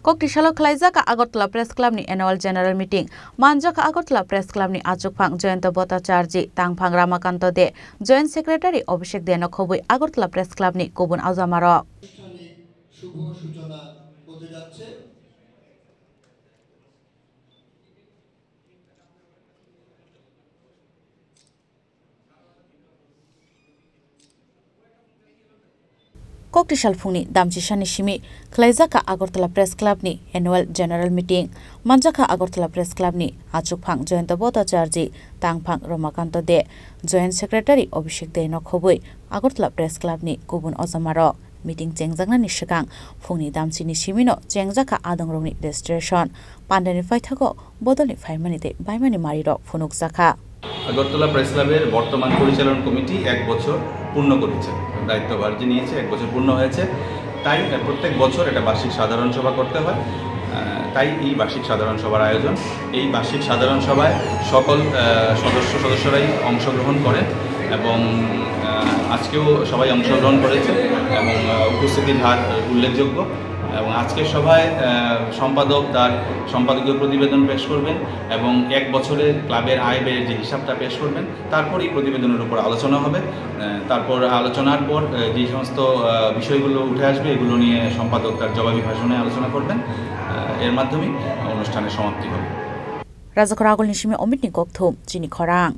Koktisalo Klaijaka Agotla Press Club ni Annual General Meeting Manjaka Agotla Press Club ni Achukphang Joyanta Bhattacharjee Tangphang Ramakanto de Joint Secretary Abhishek Denok Khobui Agotla Press Club ni Kubun Auzamaro শুভ সূচনা হতে যাচ্ছে। Koktisal Phungni Damchishani Shimi Klaijaka Agortala Press Club ni Annual General Meeting Manjaka Agortala Press Club ni Achukphang Joyanta Bhattacharjee Tangphang Ramakanto de Joint Secretary Abhishek Denok Khobui Agortala Press Club ni Kubun Auzamaro Meeting Chengjangna ni Shikang Phungni Damchini Shimino Chengjaka Adangrongni Destination Pandani Faithago Bodolni Faimani Baimani Marirok Phunuk Zakha Agartala press ক্লাবের বর্তমান পরিচালন committee 1 বছর পূর্ণ করেছে দায়িত্বভার যে নিয়েছে 1 বছর পূর্ণ হয়েছে তাই প্রত্যেক বছর এটা বার্ষিক সাধারণ সভা করতে হয় তাই এই বার্ষিক সাধারণ সভার আয়োজন এই বার্ষিক সাধারণ সভায় সকল সদস্যরাই অংশগ্রহণ করেন এবং আজকেও সবাই অংশগ্রহণ করেছে এবং উপস্থিতির হার উল্লেখযোগ্য এবং আজকের সভায় সম্পাদক তার সম্পাদকীয় প্রতিবেদন পেশ করবেন এবং 1 বছরের ক্লাবের আয় ব্যয়ের যে হিসাবটা পেশ করবেন তারপর এই প্রতিবেদনের উপর আলোচনা হবে তারপর আলোচনার পর যে সমস্ত বিষয়গুলো উঠে আসবে এগুলো নিয়ে সম্পাদক তার জবাবি ভাষণে আলোচনা করবেন এর মাধ্যমে অনুষ্ঠানের সমাপ্তি হবে রাজাকরাগল নিশিমে অমিত নিকোকথুম চিনি খরাং